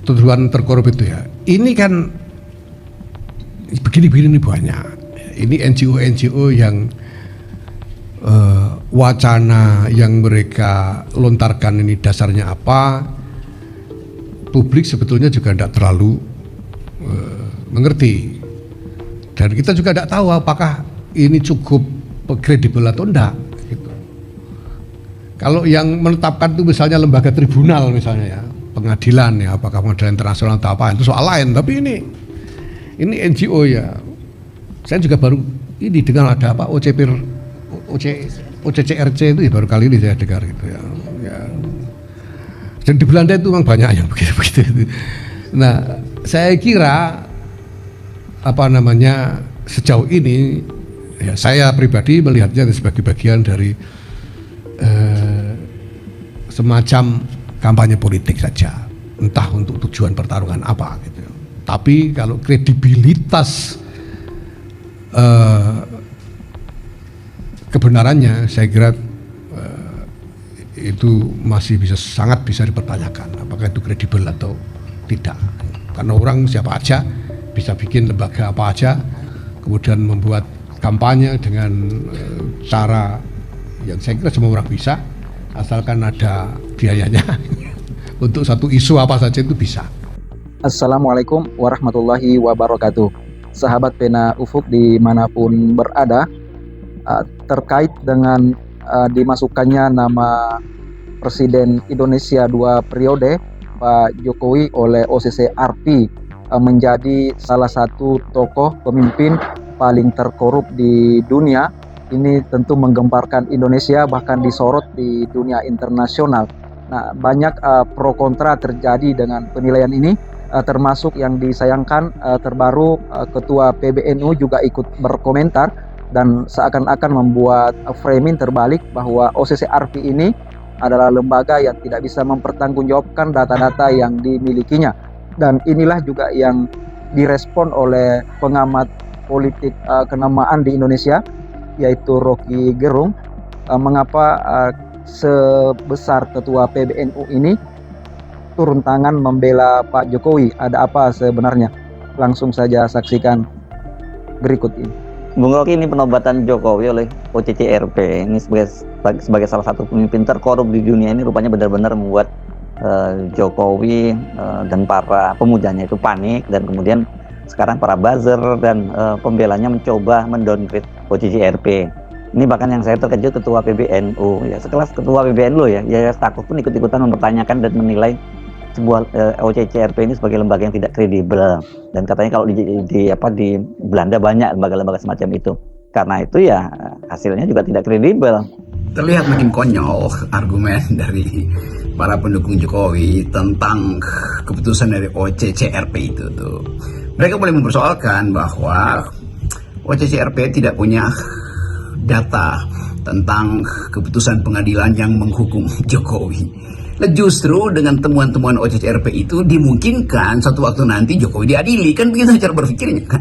tuduhan terkorup itu ya. Ini kan begini-begini banyak. Ini NGO yang wacana yang mereka lontarkan ini dasarnya apa? Publik sebetulnya juga tidak terlalu mengerti. Dan kita juga tidak tahu apakah ini cukup kredibel atau enggak. Gitu. Kalau yang menetapkan itu misalnya lembaga tribunal misalnya ya, pengadilan ya, apakah pengadilan internasional atau apa, itu soal lain. Tapi ini NGO ya. Saya juga baru ini dengar ada apa OCCRC itu ya, baru kali ini saya dengar gitu ya. Dan di Belanda itu memang banyak yang begitu. Nah, saya kira sejauh ini ya, saya pribadi melihatnya sebagai bagian dari semacam kampanye politik saja, entah untuk tujuan pertarungan apa gitu. Tapi kalau kredibilitas kebenarannya, saya kira itu masih sangat bisa dipertanyakan apakah itu kredibel atau tidak. Karena orang siapa aja bisa bikin lembaga apa aja, kemudian membuat kampanye dengan cara yang saya kira semua orang bisa, asalkan ada biayanya. Untuk satu isu apa saja itu bisa. Assalamualaikum warahmatullahi wabarakatuh. Sahabat Pena Ufuk dimanapun berada, terkait dengan dimasukkannya nama Presiden Indonesia 2 periode Pak Jokowi oleh OCCRP menjadi salah satu tokoh pemimpin paling terkorup di dunia. Ini tentu menggemparkan Indonesia, bahkan disorot di dunia internasional. Nah, banyak pro kontra terjadi dengan penilaian ini, termasuk yang disayangkan terbaru Ketua PBNU juga ikut berkomentar dan seakan-akan membuat framing terbalik bahwa OCCRP ini adalah lembaga yang tidak bisa mempertanggungjawabkan data-data yang dimilikinya. Dan inilah juga yang direspon oleh pengamat politik kenamaan di Indonesia, yaitu Rocky Gerung. Mengapa sebesar Ketua PBNU ini turun tangan membela Pak Jokowi? Ada apa sebenarnya? Langsung saja saksikan berikut ini. Bung Rocky, ini penobatan Jokowi oleh OCCRP ini sebagai salah satu pemimpin terkorup di dunia ini rupanya benar-benar membuat Jokowi dan para pemujanya itu panik, dan kemudian sekarang para buzzer dan pembelanya mencoba mendowngrade OCCRP. Ini bahkan yang saya terkejut Ketua PBNU ya, sekelas Ketua PBNU ya takut pun ikut-ikutan mempertanyakan dan menilai sebuah OCCRP ini sebagai lembaga yang tidak kredibel, dan katanya kalau di Belanda banyak lembaga-lembaga semacam itu. Karena itu ya hasilnya juga tidak kredibel. Terlihat makin konyol argumen dari para pendukung Jokowi tentang keputusan dari OCCRP itu tuh. Mereka boleh mempersoalkan bahwa OCCRP tidak punya data tentang keputusan pengadilan yang menghukum Jokowi. Nah, justru dengan temuan-temuan OCCRP itu dimungkinkan suatu waktu nanti Jokowi diadili, kan begitu cara berpikirnya kan.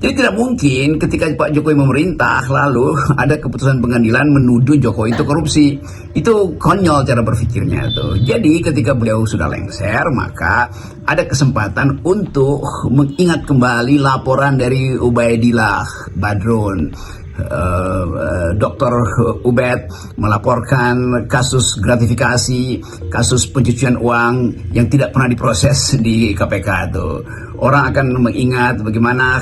Jadi tidak mungkin ketika Pak Jokowi memerintah lalu ada keputusan pengadilan menuduh Jokowi itu korupsi. Itu konyol cara berpikirnya tuh. Jadi ketika beliau sudah lengser, maka ada kesempatan untuk mengingat kembali laporan dari Ubaidillah Badrun. Dr. Ubed melaporkan kasus gratifikasi, kasus pencucian uang yang tidak pernah diproses di KPK itu. Orang akan mengingat bagaimana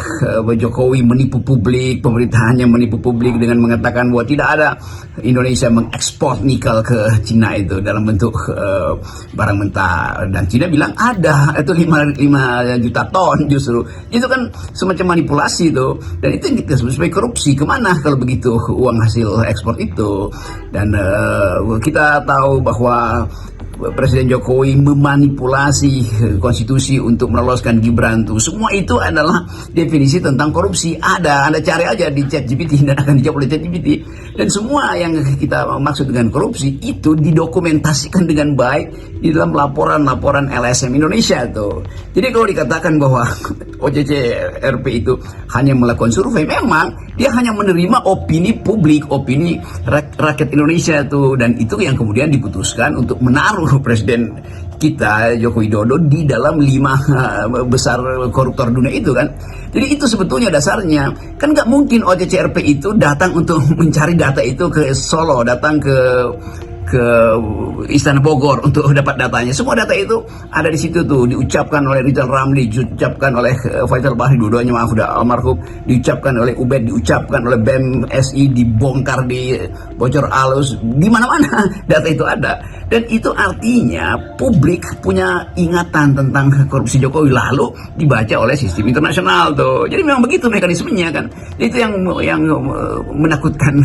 Jokowi menipu publik, pemerintahannya menipu publik dengan mengatakan bahwa tidak ada Indonesia mengekspor nikel ke Cina itu dalam bentuk barang mentah, dan Cina bilang ada, itu 5 juta ton justru. Itu kan semacam manipulasi itu, dan itu yang kita sebut sebagai korupsi. Kemana kalau begitu uang hasil ekspor itu? Dan kita tahu bahwa Presiden Jokowi memanipulasi konstitusi untuk meloloskan Gibran tuh. Semua itu adalah definisi tentang korupsi. Anda cari aja di ChatGPT dan akan dijawab oleh ChatGPT. Dan semua yang kita maksud dengan korupsi itu didokumentasikan dengan baik di dalam laporan-laporan LSM Indonesia tuh. Jadi kalau dikatakan bahwa OCCRP itu hanya melakukan survei, memang dia hanya menerima opini publik, opini rakyat Indonesia tuh, dan itu yang kemudian diputuskan untuk menaruh Presiden kita Joko Widodo di dalam 5 besar koruptor dunia itu kan. Jadi itu sebetulnya dasarnya. Kan nggak mungkin OCCRP itu datang untuk mencari data itu ke Solo, datang ke Istana Bogor untuk dapat datanya. Semua data itu ada di situ tuh, diucapkan oleh Rizal Ramli, diucapkan oleh Faisal Bahri, dua-duanya maaf udah almarhum, diucapkan oleh Ubed, diucapkan oleh BEM SI, dibongkar di bocor alus, di mana-mana data itu ada. Dan itu artinya publik punya ingatan tentang korupsi Jokowi, lalu dibaca oleh sistem internasional tuh. Jadi memang begitu mekanismenya kan. Itu yang menakutkan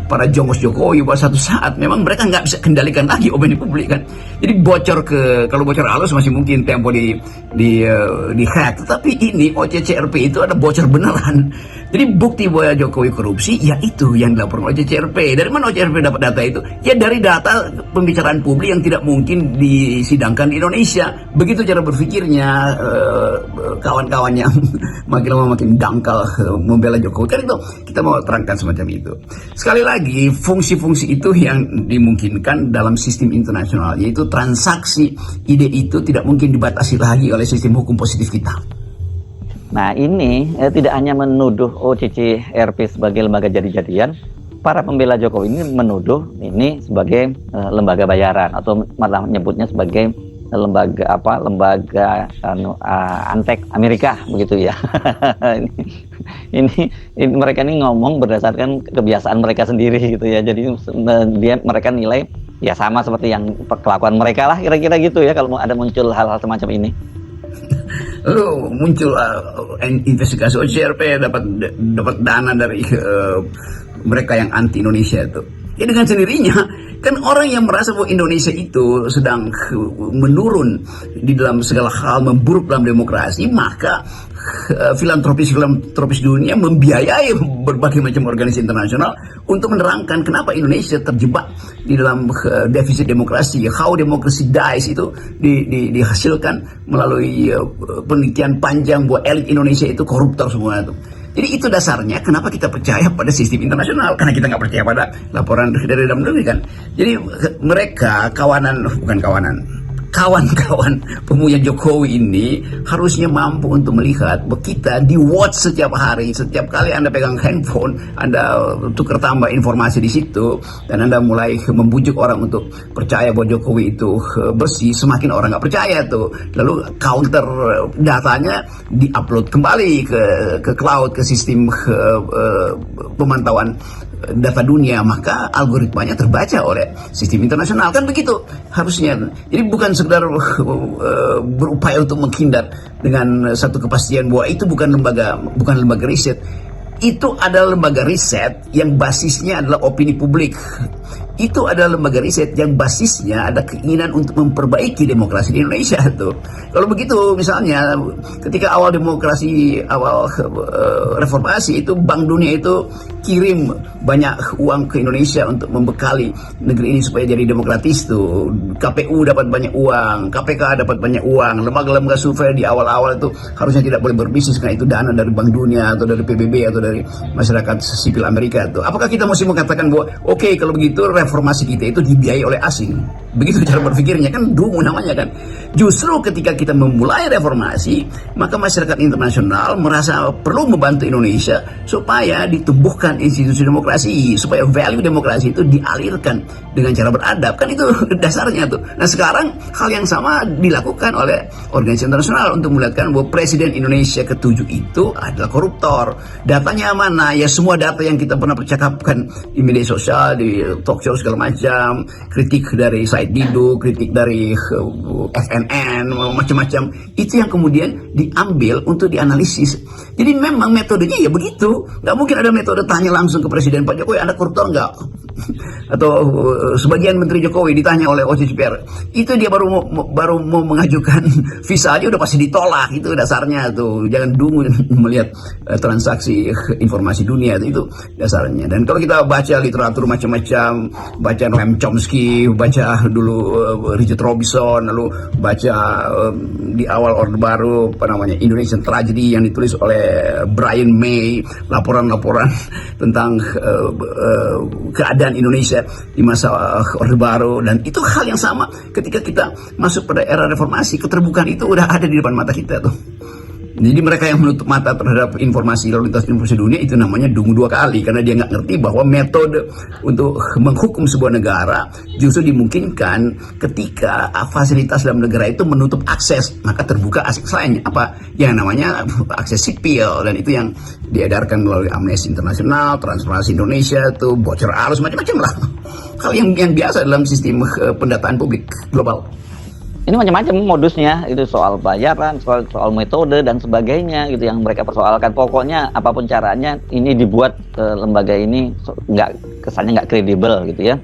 para jongos Jokowi, bahwa satu saat memang mereka nggak bisa kendalikan lagi opini publik kan. Jadi bocor kalau bocor halus masih mungkin Tempo di hack, tapi ini OCCRP itu ada bocor beneran. Jadi bukti bahwa Jokowi korupsi ya itu yang dilaporkan OCCRP. Dari mana OCCRP dapat data itu? Ya dari data pembicaraan publik yang tidak mungkin disidangkan di Indonesia. Begitu cara berpikirnya kawan-kawan yang makin lama makin dangkal membela Jokowi. Kan itu kita mau terangkan semacam itu. Sekali lagi, fungsi-fungsi itu yang dimungkinkan dalam sistem internasional, yaitu transaksi ide itu tidak mungkin dibatasi lagi oleh sistem hukum positif kita. Nah ini tidak hanya menuduh OCCRP sebagai lembaga jadi-jadian, para pembela Jokowi ini menuduh ini sebagai lembaga bayaran, atau malah menyebutnya sebagai lembaga antek Amerika begitu ya. ini mereka ini ngomong berdasarkan kebiasaan mereka sendiri gitu ya. Jadi mereka nilai ya sama seperti yang kelakuan mereka lah, kira-kira gitu ya kalau ada muncul hal-hal semacam ini. Lalu muncul investigasi OCCRP dapat dana dari mereka yang anti Indonesia itu. Ya dengan sendirinya kan orang yang merasa bahwa Indonesia itu sedang menurun di dalam segala hal, memburuk dalam demokrasi, maka filantropis dunia membiayai berbagai macam organisasi internasional untuk menerangkan kenapa Indonesia terjebak di dalam defisit demokrasi. How democracy dies itu dihasilkan melalui penelitian panjang bahwa elit Indonesia itu koruptor semua itu. Jadi itu dasarnya kenapa kita percaya pada sistem internasional, karena kita nggak percaya pada laporan dari dalam negeri kan. Jadi mereka kawan-kawan pemuja Jokowi ini harusnya mampu untuk melihat bahwa kita di watch setiap hari, setiap kali Anda pegang handphone, Anda tukar tambah informasi di situ, dan Anda mulai membujuk orang untuk percaya bahwa Jokowi itu bersih, semakin orang nggak percaya tuh. Lalu counter datanya diupload kembali ke cloud, ke sistem pemantauan data dunia, maka algoritmanya terbaca oleh sistem internasional, kan begitu harusnya. Jadi bukan sekedar berupaya untuk menghindar dengan satu kepastian bahwa itu bukan lembaga riset. Itu adalah lembaga riset yang basisnya adalah opini publik. Itu adalah lembaga riset yang basisnya ada keinginan untuk memperbaiki demokrasi di Indonesia tuh. Kalau begitu misalnya ketika awal reformasi itu Bank Dunia itu kirim banyak uang ke Indonesia untuk membekali negeri ini supaya jadi demokratis tuh. KPU dapat banyak uang, KPK dapat banyak uang, lembaga-lembaga survei di awal-awal itu harusnya tidak boleh berbisnis karena itu dana dari Bank Dunia atau dari PBB atau dari masyarakat sipil Amerika tuh. Apakah kita mesti mengatakan bahwa oke, kalau begitu reformasi kita itu dibiayai oleh asing? Begitu cara berpikirnya, kan dungu namanya kan. Justru ketika kita memulai reformasi, maka masyarakat internasional merasa perlu membantu Indonesia supaya ditumbuhkan institusi demokrasi, supaya value demokrasi itu dialirkan dengan cara beradab. Kan itu dasarnya tuh. Nah sekarang hal yang sama dilakukan oleh organisasi internasional untuk melihatkan bahwa Presiden Indonesia ke-7 itu adalah koruptor. Datanya mana? Ya semua data yang kita pernah percakapkan di media sosial, di talk show segala macam, kritik dari Said Didu, kritik dari FNN, macam-macam, itu yang kemudian diambil untuk dianalisis. Jadi memang metodenya ya begitu. Nggak mungkin ada metode tanya langsung ke Presiden, Pak Jokowi Anda koruptor nggak? Atau sebagian Menteri Jokowi ditanya oleh OCCPR, itu dia baru mau mengajukan visa aja udah pasti ditolak. Itu dasarnya tuh. Jangan dungu melihat transaksi informasi dunia itu dasarnya. Dan kalau kita baca literatur macam-macam, baca Noam Chomsky, baca dulu Richard Robinson, lalu baca di awal Orde Baru Indonesian Tragedy yang ditulis oleh Brian May, laporan-laporan tentang keadaan keadaan Indonesia di masa Orde Baru, dan itu hal yang sama ketika kita masuk pada era reformasi. Keterbukaan itu udah ada di depan mata kita tuh. Jadi mereka yang menutup mata terhadap informasi lalu lintas informasi dunia itu namanya dungu dua kali, karena dia nggak ngerti bahwa metode untuk menghukum sebuah negara justru dimungkinkan ketika fasilitas dalam negara itu menutup akses, maka terbuka akses lainnya, apa yang namanya akses sipil, dan itu yang diedarkan melalui Amnesty International, Transparansi Indonesia, tuh bocor arus macam-macam lah, hal yang biasa dalam sistem pendataan publik global. Ini macam-macam modusnya, itu soal bayaran, soal metode dan sebagainya gitu yang mereka persoalkan. Pokoknya apapun caranya ini dibuat lembaga ini kesannya nggak kredibel gitu ya.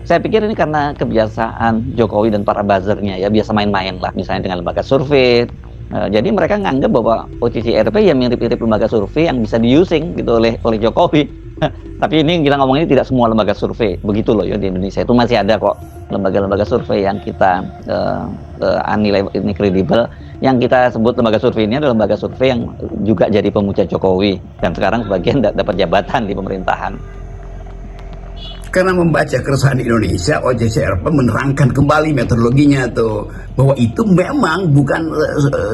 Saya pikir ini karena kebiasaan Jokowi dan para buzzernya ya, biasa main-main lah misalnya dengan lembaga survei. Jadi mereka nganggap bahwa OCCRP ya mirip-mirip lembaga survei yang bisa di-using gitu oleh Jokowi. Tapi ini kita ngomongin tidak semua lembaga survei begitu loh ya, di Indonesia itu masih ada kok lembaga-lembaga survei yang kita nilai ini kredibel. Yang kita sebut lembaga survei ini adalah lembaga survei yang juga jadi pemuja Jokowi dan sekarang sebagian dapat jabatan di pemerintahan. Karena membaca keresahan Indonesia, OCCRP menerangkan kembali metodologinya tuh, bahwa itu memang bukan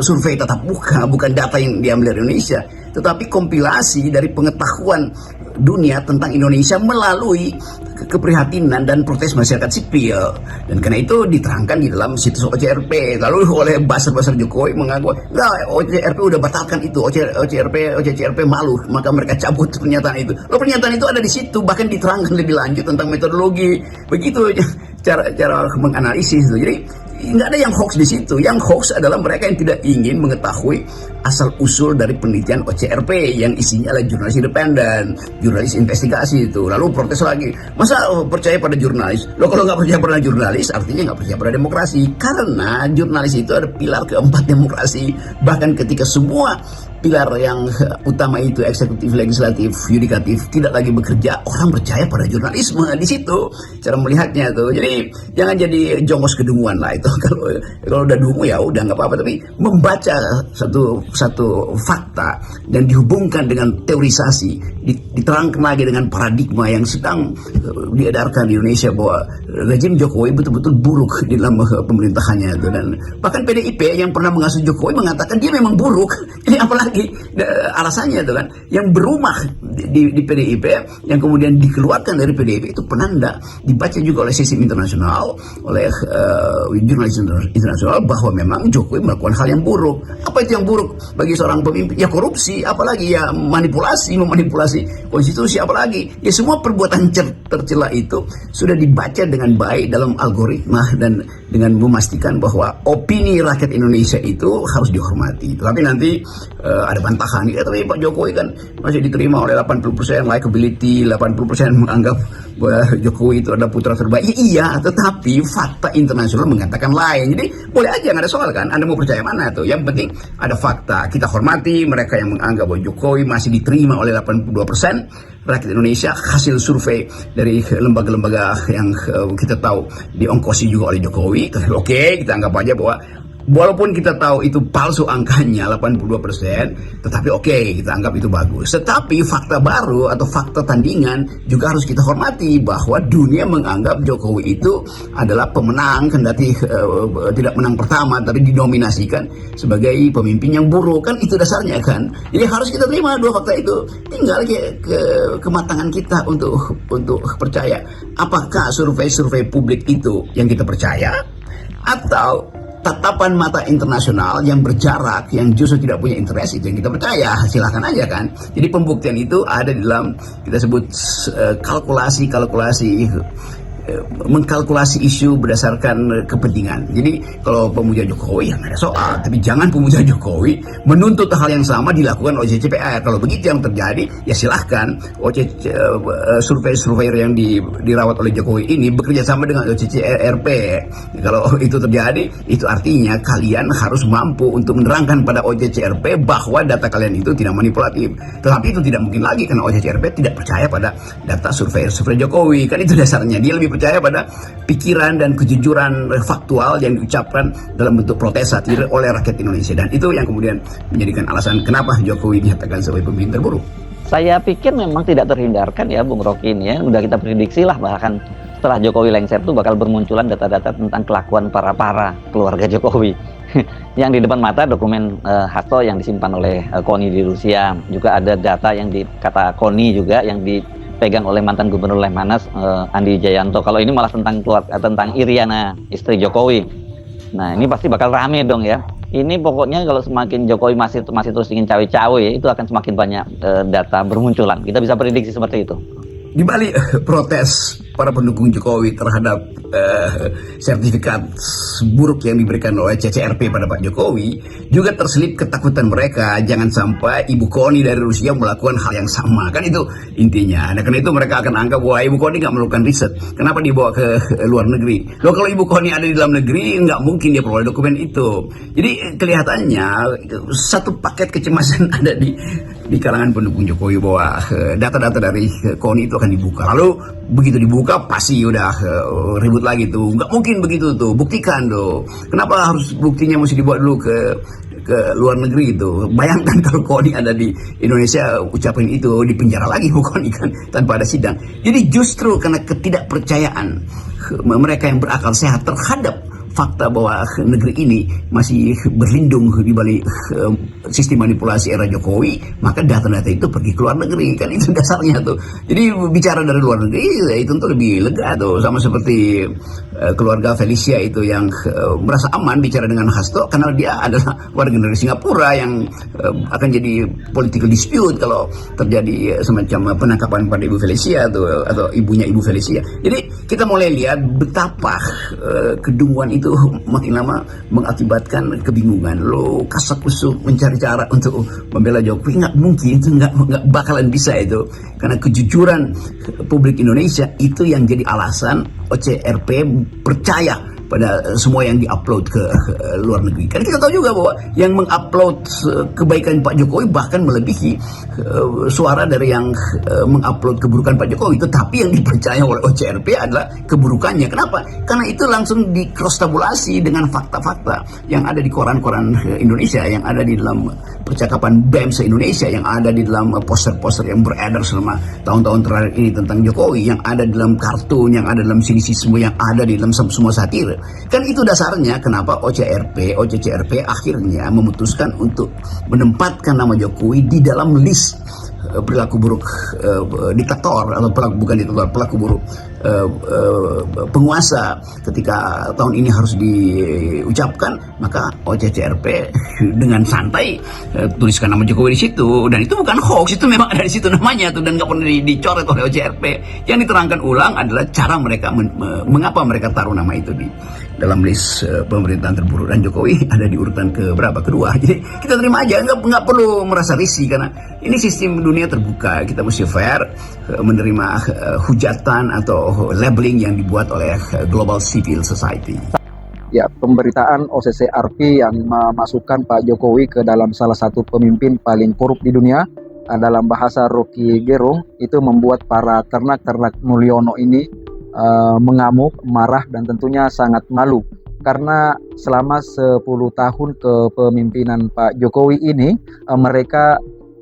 survei tatap muka, bukan data yang diambil dari Indonesia, tetapi kompilasi dari pengetahuan dunia tentang Indonesia melalui keprihatinan dan protes masyarakat sipil. Dan karena itu diterangkan di dalam situs OCCRP. Lalu oleh buzzer-buzzer Jokowi mengaku, nah OCCRP udah batalkan itu, OCCRP malu, maka mereka cabut pernyataan itu. Lalu pernyataan itu ada di situ, bahkan diterangkan lebih lanjut tentang metodologi. Begitu cara menganalisis itu. Jadi nggak ada yang hoax di situ. Yang hoax adalah mereka yang tidak ingin mengetahui asal usul dari penelitian OCCRP yang isinya adalah jurnalis independen, jurnalis investigasi itu. Lalu protes lagi, masa percaya pada jurnalis? Loh, kalau nggak percaya pada jurnalis artinya nggak percaya pada demokrasi, karena jurnalis itu ada pilar keempat demokrasi. Bahkan ketika semua pilar yang utama itu eksekutif, legislatif, yudikatif tidak lagi bekerja, orang percaya pada jurnalisme. Di situ cara melihatnya tuh. Jadi jangan jadi jongos kedunguan lah itu. Kalau udah dungu ya udah nggak apa-apa, tapi membaca satu fakta dan dihubungkan dengan teorisasi, diterangkan lagi dengan paradigma yang sedang diedarkan di Indonesia bahwa rejim Jokowi betul-betul buruk di dalam pemerintahannya itu. Dan bahkan PDIP yang pernah mengasuh Jokowi mengatakan dia memang buruk. Ini apalagi alasannya itu kan, yang berumah di PDIP yang kemudian dikeluarkan dari PDIP itu penanda dibaca juga oleh sistem internasional, oleh jurnalis internasional, bahwa memang Jokowi melakukan hal yang buruk. Apa itu yang buruk bagi seorang pemimpin? Ya korupsi, apalagi ya memanipulasi konstitusi, apalagi ya semua perbuatan tercela itu sudah dibaca dengan baik dalam algoritma dan dengan memastikan bahwa opini rakyat Indonesia itu harus dihormati. Tapi nanti ada bantahan ya, tapi Pak Jokowi kan masih diterima oleh 80% likability, 80% menganggap bahwa Jokowi itu adalah putra terbaik. Iya, tetapi fakta internasional mengatakan lain. Jadi boleh aja, nggak ada soal kan. Anda mau percaya mana tuh? Yang penting ada fakta. Kita hormati mereka yang menganggap bahwa Jokowi masih diterima oleh 82% rakyat Indonesia. Hasil survei dari lembaga-lembaga yang kita tahu diongkosi juga oleh Jokowi. Oke, kita anggap aja bahwa walaupun kita tahu itu palsu angkanya 82%, tetapi oke, kita anggap itu bagus. Tetapi fakta baru atau fakta tandingan juga harus kita hormati, bahwa dunia menganggap Jokowi itu adalah pemenang, kendati tidak menang pertama, tapi didominasikan sebagai pemimpin yang buruk. Kan itu dasarnya kan. Jadi harus kita terima dua fakta itu. Tinggal kematangan kita untuk percaya apakah survei-survei publik itu yang kita percaya, atau tatapan mata internasional yang berjarak, yang justru tidak punya interest, itu yang kita percaya. Silahkan aja kan. Jadi pembuktian itu ada di dalam, kita sebut kalkulasi mengkalkulasi isu berdasarkan kepentingan. Jadi kalau pemuja Jokowi yang ada soal, tapi jangan pemuja Jokowi menuntut hal yang sama dilakukan oleh CCPR. Kalau begitu yang terjadi, ya silahkan survei-survei yang dirawat oleh Jokowi ini bekerja sama dengan OCCRP. Kalau itu terjadi, itu artinya kalian harus mampu untuk menerangkan pada OCCRP bahwa data kalian itu tidak manipulatif. Tetapi itu tidak mungkin lagi karena OCCRP tidak percaya pada data survei Jokowi. Kan itu dasarnya, dia lebih percaya pada pikiran dan kejujuran faktual yang diucapkan dalam bentuk protes satir oleh rakyat Indonesia. Dan itu yang kemudian menjadikan alasan kenapa Jokowi dinyatakan sebagai pemimpin terburuk. Saya pikir memang tidak terhindarkan ya Bung Rocky ini ya. Udah kita prediksi lah bahkan setelah Jokowi lengser itu bakal bermunculan data-data tentang kelakuan para keluarga Jokowi. Yang di depan mata dokumen Hasto yang disimpan oleh KONI di Rusia. Juga ada data yang kata KONI juga yang dipegang oleh mantan gubernur Lemhanas Andi Jayanto. Kalau ini malah tentang Iriana, istri Jokowi. Nah ini pasti bakal rame dong ya. Ini pokoknya kalau semakin Jokowi masih terus ingin cawe-cawe, itu akan semakin banyak data bermunculan. Kita bisa prediksi seperti itu. Di balik protes para pendukung Jokowi terhadap sertifikat buruk yang diberikan oleh CCRP pada Pak Jokowi, juga terselip ketakutan mereka jangan sampai Ibu KONI dari Rusia melakukan hal yang sama. Kan itu intinya. Nah, karena itu mereka akan anggap bahwa Ibu KONI nggak melakukan riset. Kenapa dibawa ke luar negeri? Loh, kalau Ibu KONI ada di dalam negeri, nggak mungkin dia peroleh dokumen itu. Jadi kelihatannya satu paket kecemasan ada di kalangan pendukung Jokowi bahwa data-data dari KONI itu akan dibuka. Lalu begitu dibuka pasti udah ribut lagi tuh. Nggak mungkin begitu tuh, buktikan tuh. Kenapa harus buktinya mesti dibawa dulu ke luar negeri itu? Bayangkan kalau KONI ada di Indonesia ucapin itu, di penjara lagi KONI kan tanpa ada sidang. Jadi justru karena ketidakpercayaan mereka yang berakal sehat terhadap fakta bahwa negeri ini masih berlindung di balik sistem manipulasi era Jokowi, maka data-data itu pergi ke luar negeri. Kan itu dasarnya tuh. Jadi bicara dari luar negeri ya, itu tentu lebih lega tuh. Sama seperti keluarga Felicia itu yang merasa aman bicara dengan Hasto karena dia adalah warga negara Singapura yang akan jadi political dispute kalau terjadi semacam penangkapan pada Ibu Felicia atau ibunya Ibu Felicia. Jadi kita mulai lihat betapa kedunguan itu makin lama mengakibatkan kebingungan. Lo kasak kusuk mencari cara untuk membela Jokowi, nggak mungkin, itu nggak bakalan bisa itu, karena kejujuran publik Indonesia itu yang jadi alasan OCRP percaya pada semua yang diupload ke luar negeri. Karena kita tahu juga bahwa yang mengupload kebaikan Pak Jokowi bahkan melebihi suara dari yang mengupload keburukan Pak Jokowi. Tetapi yang dipercaya oleh OCRP adalah keburukannya. Kenapa? Karena itu langsung di cross tabulasi dengan fakta-fakta yang ada di koran-koran Indonesia, yang ada di dalam percakapan BEM se-Indonesia, yang ada di dalam poster-poster yang beredar selama tahun-tahun terakhir ini tentang Jokowi, yang ada di dalam kartun, yang ada dalam sinisisme, yang ada di dalam semua satir. Kan itu dasarnya kenapa OCCRP akhirnya memutuskan untuk menempatkan nama Jokowi di dalam list perilaku buruk diktator atau pelaku buruk penguasa. Ketika tahun ini harus diucapkan, maka OCCRP dengan santai tuliskan nama Jokowi di situ, dan itu bukan hoax, itu memang ada di situ namanya tuh, dan nggak pernah dicoret oleh OCCRP. Yang diterangkan ulang adalah cara mereka mengapa mereka taruh nama itu di dalam list pemerintahan terburuk, dan Jokowi ada di urutan kedua. Jadi kita terima aja, nggak perlu merasa risih, karena ini sistem dunia terbuka. Kita mesti fair menerima hujatan atau labeling yang dibuat oleh Global Civil Society. Ya, pemberitaan OCCRP yang memasukkan Pak Jokowi ke dalam salah satu pemimpin paling korup di dunia, dalam bahasa Rocky Gerung, itu membuat para ternak-ternak Mulyono ini mengamuk, marah, dan tentunya sangat malu. Karena selama 10 tahun kepemimpinan Pak Jokowi ini, mereka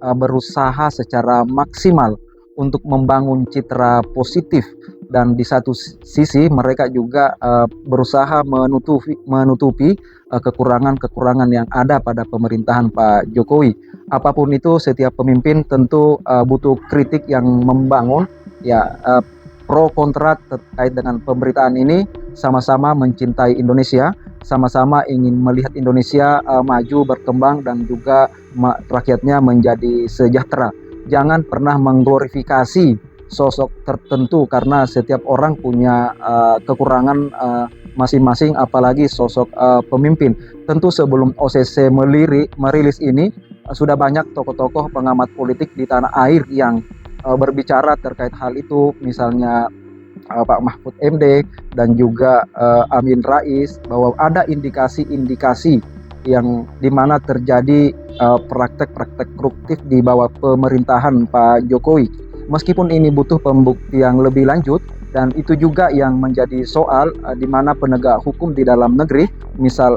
berusaha secara maksimal untuk membangun citra positif, dan di satu sisi mereka juga berusaha menutupi kekurangan-kekurangan yang ada pada pemerintahan Pak Jokowi. Apapun itu, setiap pemimpin tentu butuh kritik yang membangun. Ya, pro kontra terkait dengan pemberitaan ini, sama-sama mencintai Indonesia, sama-sama ingin melihat Indonesia maju, berkembang, dan juga rakyatnya menjadi sejahtera. Jangan pernah mengglorifikasi sosok tertentu, karena setiap orang punya kekurangan masing-masing, apalagi sosok pemimpin. Tentu sebelum OCC merilis ini, sudah banyak tokoh-tokoh pengamat politik di tanah air yang berbicara terkait hal itu, misalnya Pak Mahfud MD dan juga Amin Rais, bahwa ada indikasi-indikasi yang dimana terjadi praktek-praktek koruptif di bawah pemerintahan Pak Jokowi. Meskipun ini butuh pembuktian lebih lanjut, Dan itu juga yang menjadi soal di mana penegak hukum di dalam negeri, misal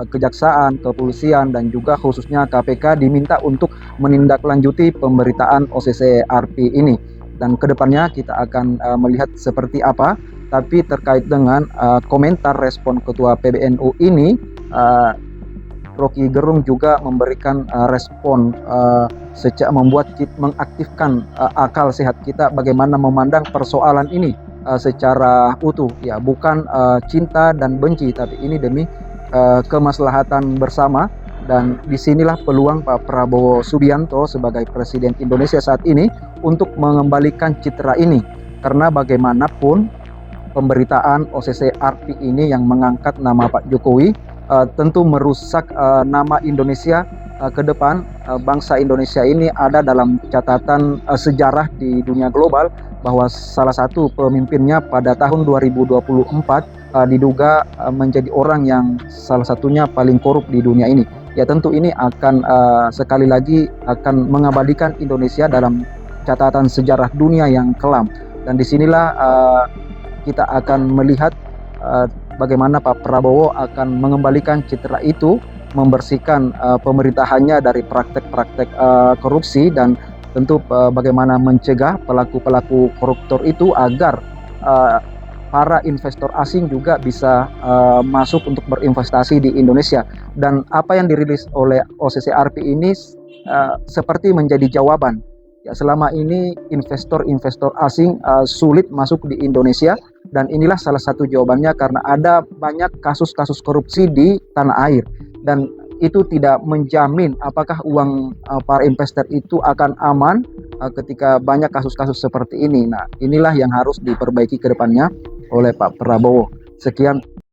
kejaksaan, kepolisian, dan juga khususnya KPK diminta untuk menindaklanjuti pemberitaan OCCRP ini. Dan kedepannya kita akan melihat seperti apa. Tapi terkait dengan komentar respon Ketua PBNU ini, Rocky Gerung juga memberikan respon mengaktifkan akal sehat kita bagaimana memandang persoalan ini secara utuh, ya, bukan cinta dan benci, tapi ini demi kemaslahatan bersama. Dan disinilah peluang Pak Prabowo Subianto sebagai Presiden Indonesia saat ini untuk mengembalikan citra ini, karena bagaimanapun pemberitaan OCCRP ini yang mengangkat nama Pak Jokowi tentu merusak nama Indonesia ke depan. Bangsa Indonesia ini ada dalam catatan sejarah di dunia global bahwa salah satu pemimpinnya pada tahun 2024 diduga menjadi orang yang salah satunya paling korup di dunia ini. Ya, tentu ini akan sekali lagi akan mengabadikan Indonesia dalam catatan sejarah dunia yang kelam. Dan disinilah kita akan melihat bagaimana Pak Prabowo akan mengembalikan citra itu, membersihkan pemerintahannya dari praktek-praktek korupsi, dan tentu bagaimana mencegah pelaku-pelaku koruptor itu agar para investor asing juga bisa masuk untuk berinvestasi di Indonesia. Dan apa yang dirilis oleh OCCRP ini seperti menjadi jawaban. Ya, selama ini investor-investor asing sulit masuk di Indonesia, dan inilah salah satu jawabannya karena ada banyak kasus-kasus korupsi di tanah air. Dan itu tidak menjamin apakah uang para investor itu akan aman ketika banyak kasus-kasus seperti ini. Nah, inilah yang harus diperbaiki ke depannya oleh Pak Prabowo. Sekian.